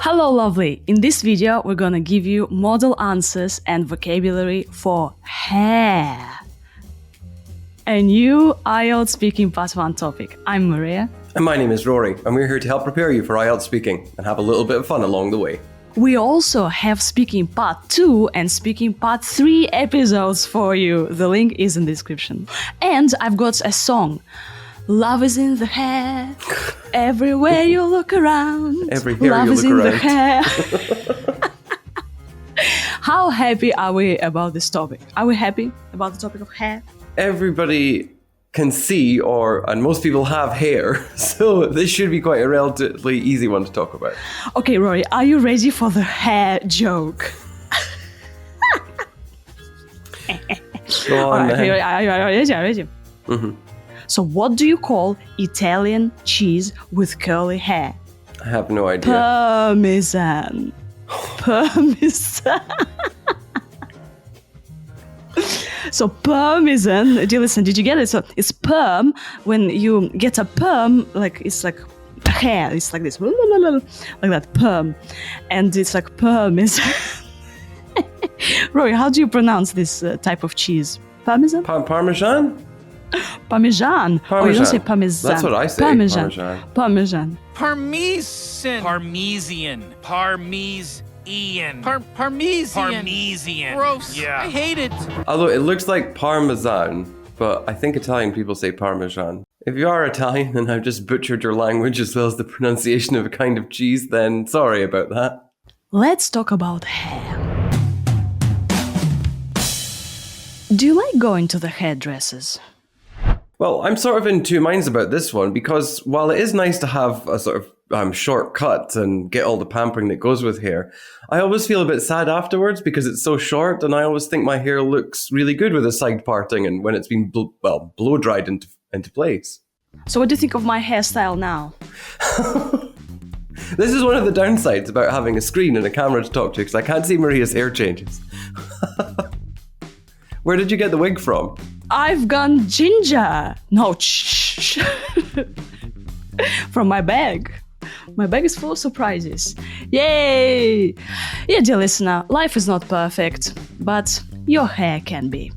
Hello lovely! In this video we're gonna give you model answers and vocabulary for hair. A new IELTS Speaking Part 1 topic. I'm Maria. And my name is Rory, and we're here to help prepare you for IELTS Speaking and have a little bit of fun along the way. We also have Speaking Part 2 and Speaking Part 3 episodes for you. The link is in the description. And I've got a song. Love is in the hair, everywhere you look around. Every hair Love you is look in around. the hair. How happy are we about this topic? Are we happy about the topic of hair? Everybody can see, and most people have hair, so this should be quite a relatively easy one to talk about. Okay, Rory, are you ready for the hair joke? Go on, Alright, then. are you ready? Mm-hmm. So what do you call Italian cheese with curly hair? I have no idea. Parmesan. Parmesan. So Parmesan, do you listen, did you get it? So it's perm, when you get a perm, like it's like hair, it's like this, like that, perm. And it's like Parmesan. Rory, how do you pronounce this type of cheese? Parmesan? Parmesan? Parmesan. Oh, you don't say parmesan. That's what I say. Parmesan. Parmesan. Parmesan. Parmesan. Parmesan. Parmesan. Gross. Yeah. I hate it. Although it looks like Parmesan, but I think Italian people say Parmesan. If you are Italian and I've just butchered your language as well as the pronunciation of a kind of cheese, then sorry about that. Let's talk about hair. Do you like going to the hairdressers? Well, I'm sort of in two minds about this one because while it is nice to have a sort of short cut and get all the pampering that goes with hair, I always feel a bit sad afterwards because it's so short, and I always think my hair looks really good with a side parting and when it's been blow dried into place. So what do you think of my hairstyle now? This is one of the downsides about having a screen and a camera to talk to because I can't see Maria's hair changes. Where did you get the wig from? I've gone ginger. No, shh. From my bag. My bag is full of surprises. Yay! Yeah, dear listener, life is not perfect, but your hair can be.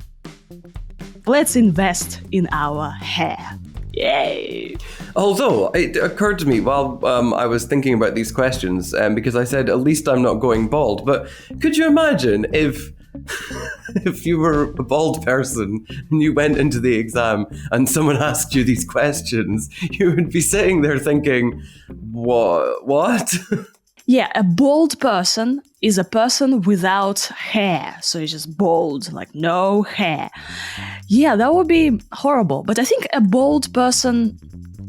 Let's invest in our hair. Yay! Although, it occurred to me while I was thinking about these questions, because I said, at least I'm not going bald, but could you imagine if you were a bald person and you went into the exam and someone asked you these questions, you would be sitting there thinking, what? Yeah, a bald person is a person without hair. So it's just bald, like no hair. Yeah, that would be horrible. But I think a bald person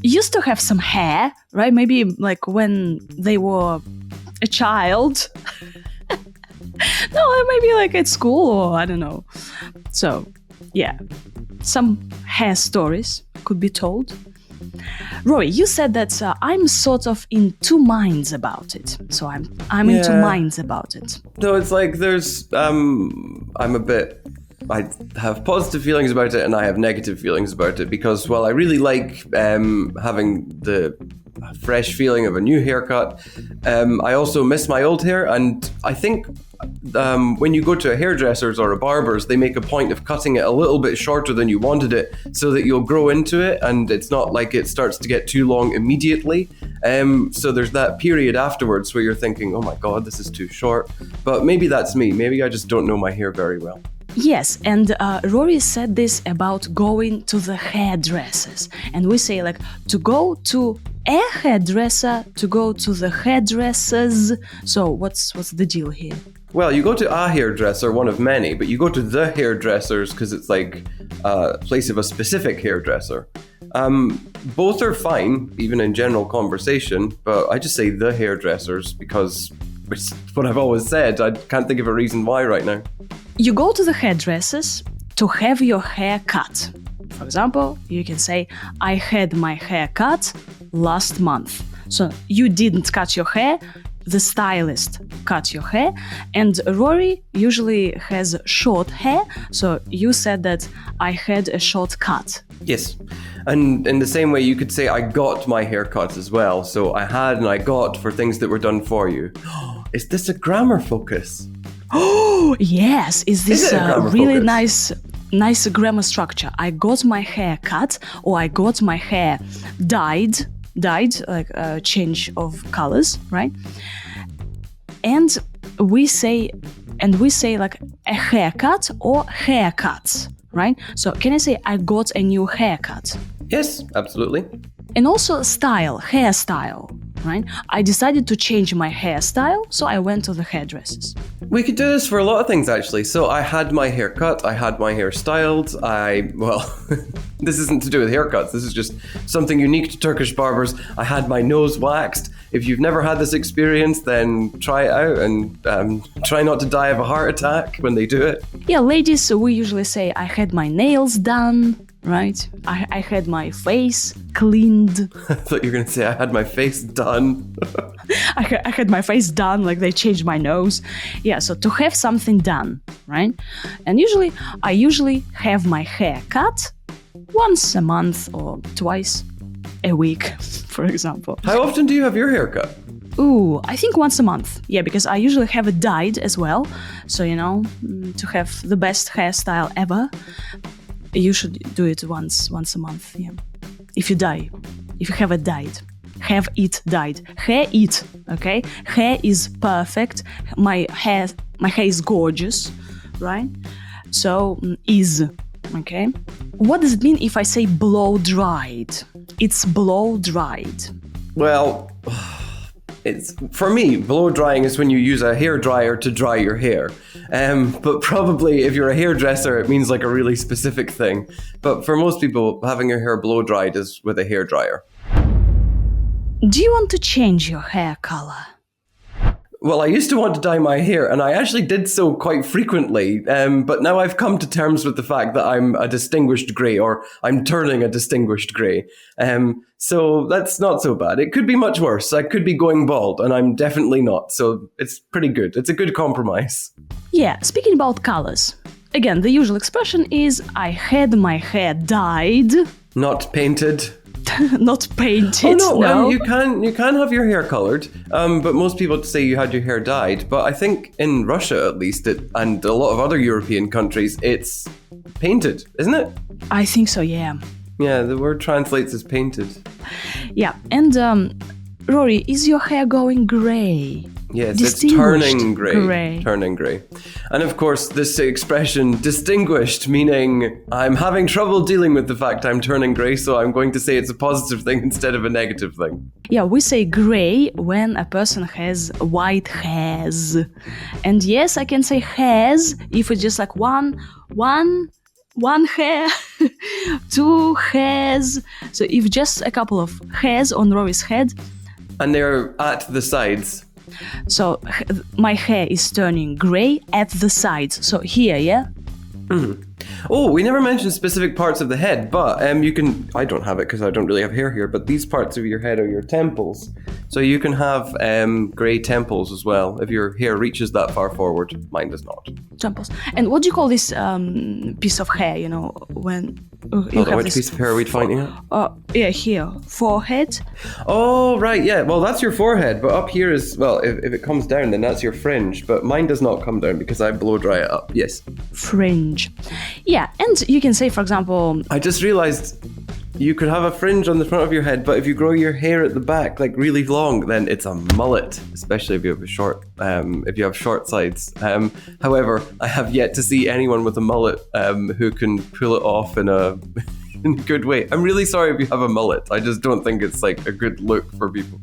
used to have some hair, right? Maybe like when they were a child. No, maybe like at school or I don't know. So, yeah, some hair stories could be told. Rory, you said that I'm sort of in two minds about it. So I'm in two minds about it. No, it's like there's, I have positive feelings about it and I have negative feelings about it because, well, I really like having the fresh feeling of a new haircut. I also miss my old hair, and I think when you go to a hairdresser's or a barber's, they make a point of cutting it a little bit shorter than you wanted it so that you'll grow into it and it's not like it starts to get too long immediately. So there's that period afterwards where you're thinking, oh my God, this is too short. But maybe that's me. Maybe I just don't know my hair very well. Yes, and Rory said this about going to the hairdressers. And we say like to go to a hairdresser, to go to the hairdressers. So what's the deal here? Well, you go to a hairdresser, one of many, but you go to the hairdressers because it's like a place of a specific hairdresser. Both are fine, even in general conversation, but I just say the hairdressers because it's what I've always said. I can't think of a reason why right now. You go to the hairdressers to have your hair cut. For example, you can say, I had my hair cut last month. So you didn't cut your hair, the stylist cut your hair, and Rory usually has short hair, so you said that I had a short cut. Yes. And in the same way, you could say, I got my hair cut as well. So I had and I got for things that were done for you. Is this a grammar focus? Oh, yes. Is this Is it a a grammar really focus? nice grammar structure? I got my hair cut, or I got my hair dyed, like a change of colors, right? And we say like a haircut or haircuts, right? So can I say I got a new haircut? Yes, absolutely. And also style, hairstyle, right? I decided to change my hairstyle, so I went to the hairdressers. We could do this for a lot of things, actually. So I had my hair cut, I had my hair styled, this isn't to do with haircuts, this is just something unique to Turkish barbers. I had my nose waxed. If you've never had this experience, then try it out and try not to die of a heart attack when they do it. Yeah, ladies, so we usually say I had my nails done, right? I had my face cleaned. I thought you were going to say I had my face done. I had my face done, like they changed my nose. Yeah, so to have something done, right? And I usually have my hair cut once a month or twice a week, for example. How often do you have your hair cut? Ooh, I think once a month. Yeah, because I usually have it dyed as well. So, to have the best hairstyle ever, you should do it once a month. Yeah. If you have it dyed. Have it dyed. Hair it, okay? Hair is perfect. My hair is gorgeous, right? So, is, okay? What does it mean if I say blow dried? It's blow dried. Well, for me, blow drying is when you use a hair dryer to dry your hair. But probably if you're a hairdresser, it means like a really specific thing. But for most people, having your hair blow dried is with a hair dryer. Do you want to change your hair color? Well, I used to want to dye my hair, and I actually did so quite frequently, but now I've come to terms with the fact that I'm a distinguished grey, or I'm turning a distinguished grey. So that's not so bad. It could be much worse. I could be going bald, and I'm definitely not, so it's pretty good. It's a good compromise. Yeah, speaking about colors. Again, the usual expression is I had my hair dyed. Not painted. Not painted. Oh no. You can have your hair colored, but most people say you had your hair dyed. But I think in Russia, at least, and a lot of other European countries, it's painted, isn't it? I think so. Yeah. Yeah, the word translates as painted. Yeah, and Rory, is your hair going grey? Yes, it's turning grey. Turning grey. And of course, this expression, distinguished, meaning I'm having trouble dealing with the fact I'm turning grey, so I'm going to say it's a positive thing instead of a negative thing. Yeah, we say grey when a person has white hairs. And yes, I can say hairs if it's just like one hair, two hairs. So if just a couple of hairs on Rory's head. And they're at the sides. So my hair is turning grey at the sides. So here, yeah? Mm-hmm. Oh, we never mentioned specific parts of the head, but you can... I don't have it because I don't really have hair here, but these parts of your head are your temples. So you can have grey temples as well if your hair reaches that far forward. Mine does not. Temples. And what do you call this piece of hair, when... Which piece of hair are we finding it? Yeah, here. Forehead. Oh, right, yeah. Well, that's your forehead, but up here is... Well, if it comes down, then that's your fringe. But mine does not come down because I blow dry it up. Yes. Fringe. Yeah, and you can say, for example... I just realized you could have a fringe on the front of your head, but if you grow your hair at the back, like really long, then it's a mullet, especially if you have if you have short sides. However, I have yet to see anyone with a mullet who can pull it off in a good way. I'm really sorry if you have a mullet. I just don't think it's like a good look for people.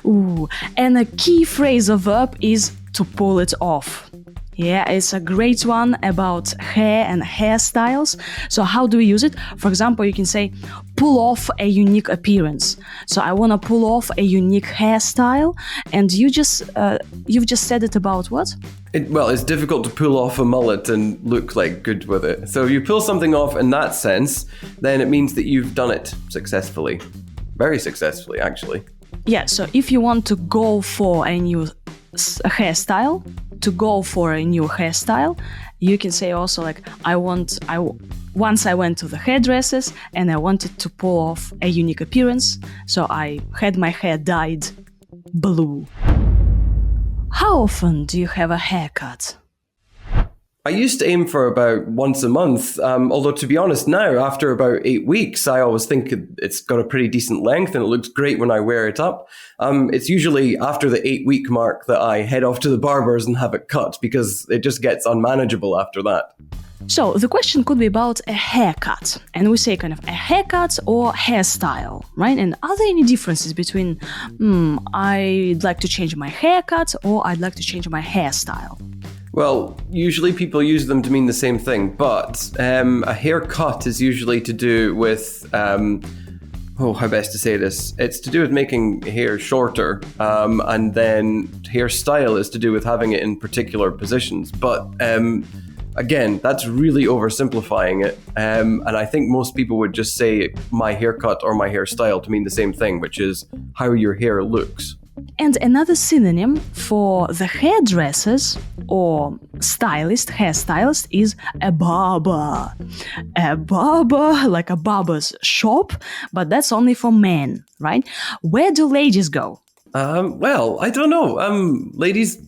Ooh, and a key phrasal verb is to pull it off. Yeah, it's a great one about hair and hairstyles. So how do we use it? For example, you can say, pull off a unique appearance. So I want to pull off a unique hairstyle. And you've just said it about what? It's difficult to pull off a mullet and look like good with it. So if you pull something off in that sense, then it means that you've done it successfully. Very successfully, actually. Yeah, so if you want to go for a new hairstyle, you can say also like, I want once I went to the hairdressers and I wanted to pull off a unique appearance, so I had my hair dyed blue. How often do you have a haircut? I used to aim for about once a month, although to be honest now, after about 8 weeks, I always think it's got a pretty decent length and it looks great when I wear it up. It's usually after the 8-week mark that I head off to the barber's and have it cut because it just gets unmanageable after that. So the question could be about a haircut, and we say kind of a haircut or hairstyle, right? And are there any differences between I'd like to change my haircut or I'd like to change my hairstyle? Well, usually people use them to mean the same thing, but a haircut is usually to do with, how best to say this? It's to do with making hair shorter, and then hairstyle is to do with having it in particular positions. But again, that's really oversimplifying it, and I think most people would just say my haircut or my hairstyle to mean the same thing, which is how your hair looks. And another synonym for the hairdressers or hairstylist is a barber. A barber, like a barber's shop, but that's only for men, right? Where do ladies go? Well, I don't know. Ladies,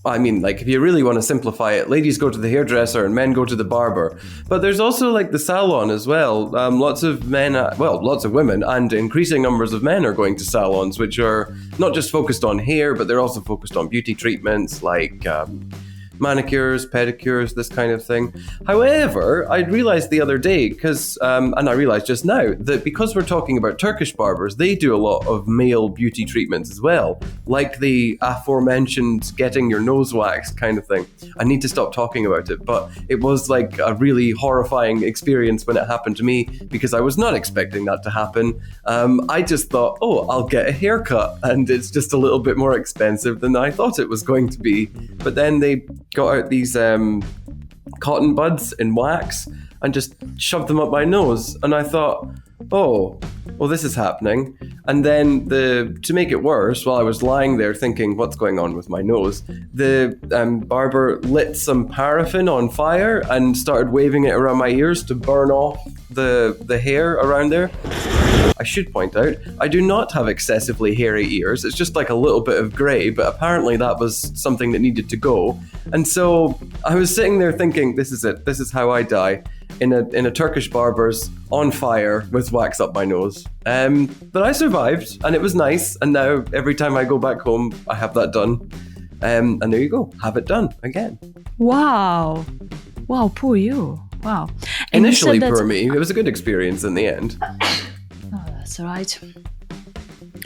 I mean, like, if you really want to simplify it, ladies go to the hairdresser and men go to the barber. But there's also, like, the salon as well. Lots of women and increasing numbers of men are going to salons, which are not just focused on hair, but they're also focused on beauty treatments like manicures, pedicures, this kind of thing. However, I realized the other day, and I realized just now, that because we're talking about Turkish barbers, they do a lot of male beauty treatments as well, like the aforementioned getting your nose waxed kind of thing. I need to stop talking about it, but it was like a really horrifying experience when it happened to me, because I was not expecting that to happen. I just thought, I'll get a haircut, and it's just a little bit more expensive than I thought it was going to be. But then they got out these cotton buds in wax and just shoved them up my nose, and I thought, this is happening. And then to make it worse, while I was lying there thinking what's going on with my nose, the barber lit some paraffin on fire and started waving it around my ears to burn off the hair around there. I should point out, I do not have excessively hairy ears. It's just like a little bit of grey, but apparently that was something that needed to go. And so I was sitting there thinking, this is it. This is how I die. In a Turkish barber's on fire with wax up my nose. But I survived, and it was nice. And now every time I go back home, I have that done. And there you go. Have it done again. Wow, poor you. Wow. And initially, poor me. It was a good experience in the end. That's all right.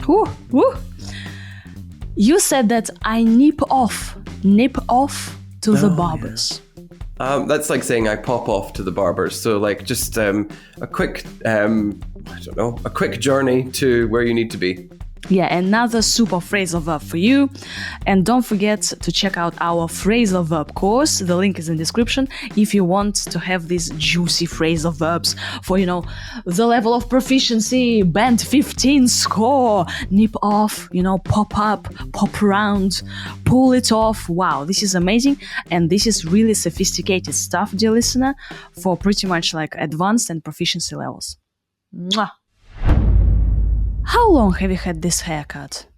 Woo. You said that I nip off to the barbers. Yeah. That's like saying I pop off to the barbers. So like just a quick, a quick journey to where you need to be. Yeah, another super phrasal verb for you. And don't forget to check out our phrasal verb course. The link is in the description if you want to have these juicy phrasal verbs for, the level of proficiency, band 15 score, nip off, pop up, pop around, pull it off. Wow, this is amazing. And this is really sophisticated stuff, dear listener, for pretty much like advanced and proficiency levels. Mwah. How long have you had this haircut?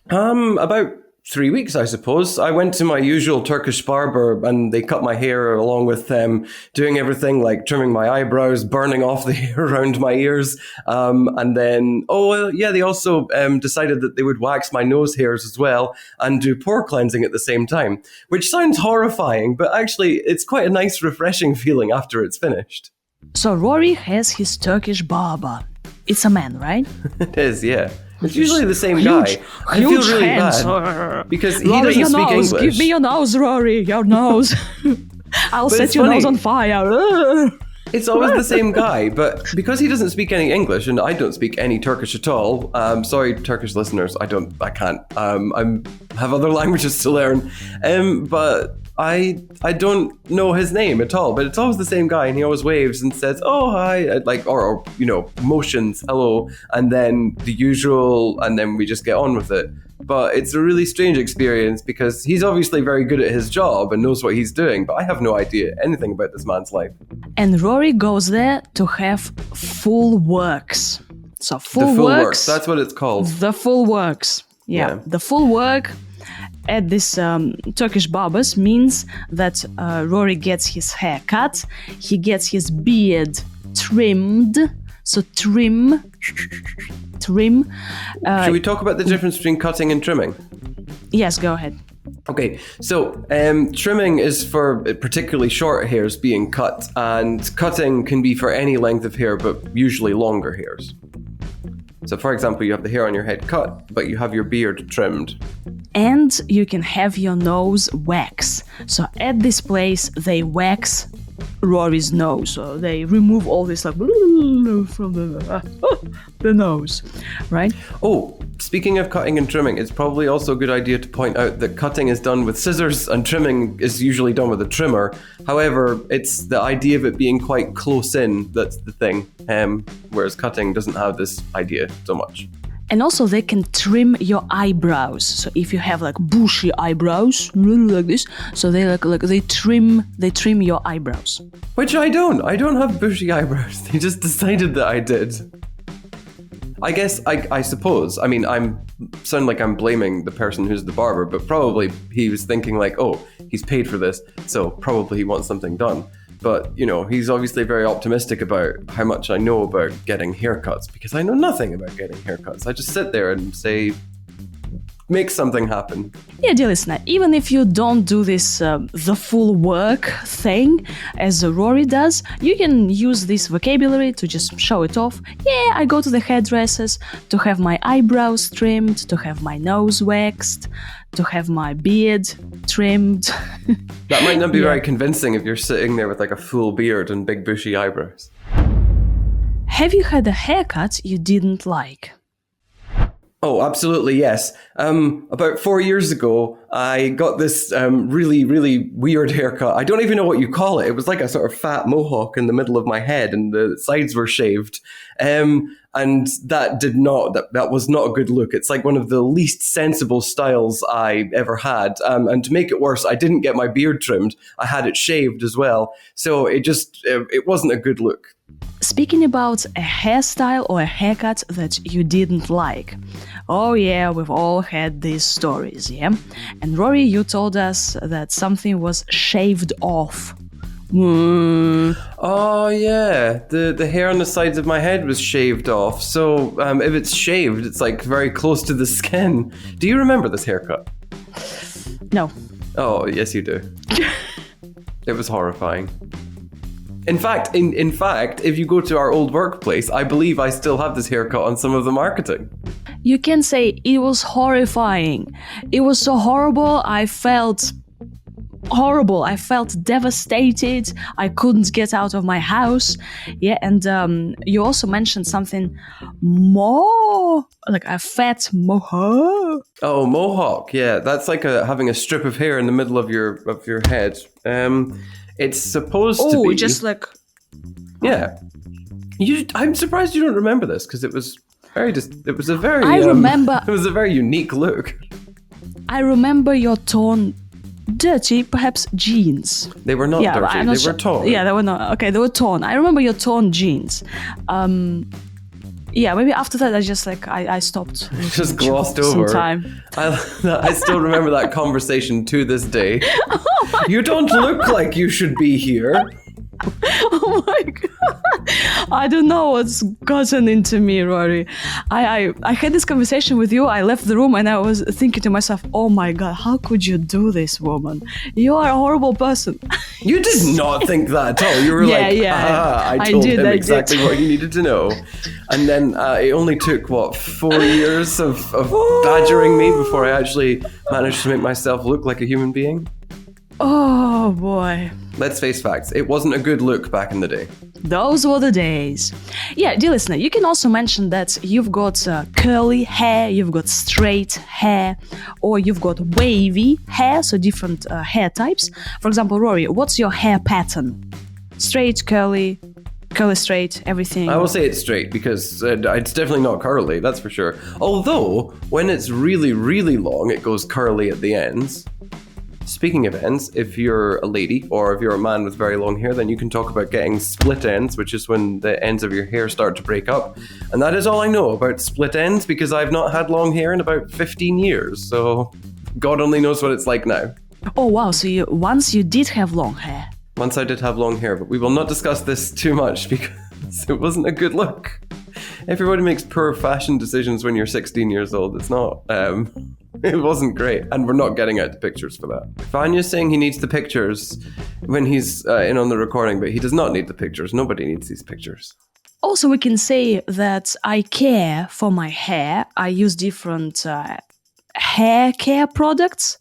About 3 weeks, I suppose. I went to my usual Turkish barber and they cut my hair along with doing everything like trimming my eyebrows, burning off the hair around my ears. And then, they also decided that they would wax my nose hairs as well and do pore cleansing at the same time, which sounds horrifying, but actually it's quite a nice, refreshing feeling after it's finished. So Rory has his Turkish barber. It's a man, right? It is, yeah. It's usually the same guy. I feel really bad because he Rory, doesn't speak English. Give me your nose, Rory, your nose. I'll set your nose on fire. It's always the same guy, but because he doesn't speak any English and I don't speak any Turkish at all, sorry, Turkish listeners, I can't. I have other languages to learn, but I don't know his name at all, but it's always the same guy, and he always waves and says, "Oh, hi," or motions, hello, and then the usual, and then we just get on with it. but it's a really strange experience because he's obviously very good at his job and knows what he's doing, but I have no idea anything about this man's life. And Rory goes there to have full works. So The full works. works, that's what it's called. The full works. Yeah. The full work at this Turkish barbers means that Rory gets his hair cut, he gets his beard trimmed. So trim. Should we talk about the difference between cutting and trimming? Yes, go ahead. Okay, so trimming is for particularly short hairs being cut, and cutting can be for any length of hair, but usually longer hairs. So, for example, you have the hair on your head cut, but you have your beard trimmed. And you can have your nose wax. So at this place, they wax Rory's nose. So they remove all this like from the nose, right? Oh, speaking of cutting and trimming, it's probably also a good idea to point out that cutting is done with scissors and trimming is usually done with a trimmer. However, it's the idea of it being quite close in that's the thing, whereas cutting doesn't have this idea so much. And also they can trim your eyebrows. So if you have like bushy eyebrows, like this, so they they trim your eyebrows. Which I don't. I don't have bushy eyebrows. They just decided that I did. I guess, I suppose, I mean, sound like I'm blaming the person who's the barber, but probably he was thinking like, oh, he's paid for this, so probably he wants something done. But, you know, he's obviously very optimistic about how much I know about getting haircuts, because I know nothing about getting haircuts. I just sit there and say, make something happen. Yeah, dear listener, even if you don't do this the full work thing as Rory does, you can use this vocabulary to just show it off. Yeah, I go to the hairdressers to have my eyebrows trimmed, to have my nose waxed, to have my beard trimmed. That might not be very convincing if you're sitting there with like a full beard and big bushy eyebrows. Have you had a haircut you didn't like? Oh, absolutely, yes. About 4 years ago, I got this really, really weird haircut. I don't even know what you call it. It was like a sort of fat mohawk in the middle of my head and the sides were shaved. And that was not a good look. It's like one of the least sensible styles I ever had. And to make it worse, I didn't get my beard trimmed. I had it shaved as well. So it wasn't a good look. Speaking about a hairstyle or a haircut that you didn't like. Oh yeah, we've all had these stories, yeah? And Rory, you told us that something was shaved off. Oh yeah, the hair on the sides of my head was shaved off. So if it's shaved, it's like very close to the skin. Do you remember this haircut? No. Oh, yes you do. It was horrifying. In fact, if you go to our old workplace, I believe I still have this haircut on some of the marketing. You can say it was horrifying. It was so horrible, I felt horrible. I felt devastated. I couldn't get out of my house. Yeah, and you also mentioned something more, like a fat mohawk. Oh, mohawk. Yeah, that's like having a strip of hair in the middle of your head. It's supposed to be... Oh, just like... Yeah. I'm surprised you don't remember this, because it was a very... I remember... It was a very unique look. I remember your torn, dirty, perhaps, jeans. They were not dirty, they were torn. Yeah, they were not... Okay, they were torn. I remember your torn jeans. Yeah, maybe after that I just I stopped. Just glossed over. Time. I still remember that conversation to this day. You don't look like you should be here. Oh my god! I don't know what's gotten into me, Rory. I had this conversation with you. I left the room and I was thinking to myself, "Oh my god, how could you do this, woman? You are a horrible person." You did not think that at all. You were I told him exactly what he needed to know. And then it only took 4 years of badgering me before I actually managed to make myself look like a human being. Oh boy. Let's face facts, it wasn't a good look back in the day. Those were the days. Yeah, dear listener, you can also mention that you've got curly hair, you've got straight hair, or you've got wavy hair, so different hair types. For example, Rory, what's your hair pattern? Straight, curly, Curly, straight, everything. I will say it's straight because it's definitely not curly, that's for sure. Although, when it's really, really long, it goes curly at the ends. Speaking of ends, if you're a lady or if you're a man with very long hair, then you can talk about getting split ends, which is when the ends of your hair start to break up. And that is all I know about split ends because I've not had long hair in about 15 years. So God only knows what it's like now. Oh wow! So once you did have long hair. Once I did have long hair, but we will not discuss this too much because it wasn't a good look. Everybody makes poor fashion decisions when you're 16 years old. It's not. It wasn't great, and we're not getting out the pictures for that. Vanya's saying he needs the pictures when he's in on the recording, but he does not need the pictures. Nobody needs these pictures. Also, we can say that I care for my hair. I use different hair care products.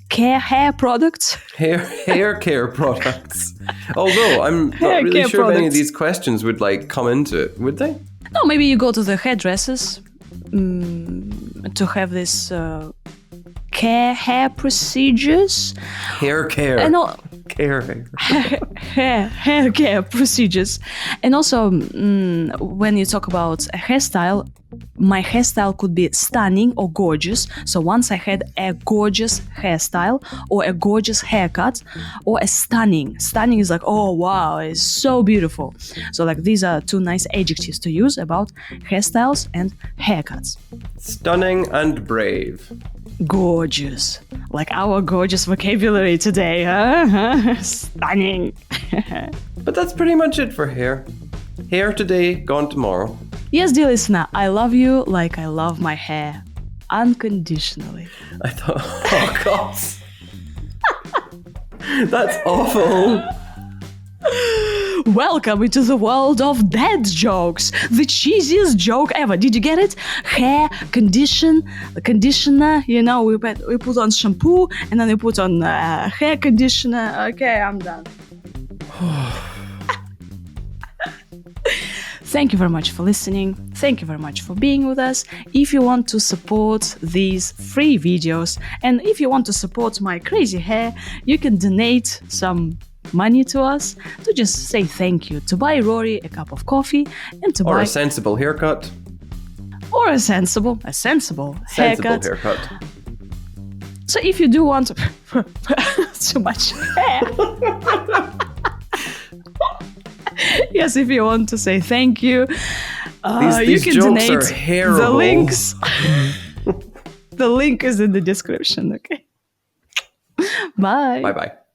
Hair products. Hair care products. Although I'm not Hair really care sure if any of products. these questions would come into it, would they? No, maybe you go to the hairdressers to have this hair procedures. Hair care. And all, Hair. hair care procedures. And also, when you talk about a hairstyle, my hairstyle could be stunning or gorgeous. So once I had a gorgeous hairstyle or a gorgeous haircut or a stunning. Stunning is like, oh wow, it's so beautiful. So like these are two nice adjectives to use about hairstyles and haircuts. Stunning and brave. Gorgeous. Like our gorgeous vocabulary today, huh? Stunning. But that's pretty much it for hair. Hair today, gone tomorrow. Yes, dear listener, I love you like I love my hair. Unconditionally. I thought, oh God. That's awful. Welcome into the world of dad jokes. The cheesiest joke ever. Did you get it? Hair conditioner. You know, we put on shampoo and then we put on hair conditioner. Okay, I'm done. Thank you very much for listening. Thank you very much for being with us. If you want to support these free videos and if you want to support my crazy hair, you can donate some money to us to just say thank you, to buy Rory a cup of coffee and to Or buy a sensible haircut. or a sensible Sensible haircut. haircut. So if you do want too much hair. Yes, if you want to say thank you, These you can jokes donate. are terrible. The links. The link is in the description. Okay. Bye. Bye-bye.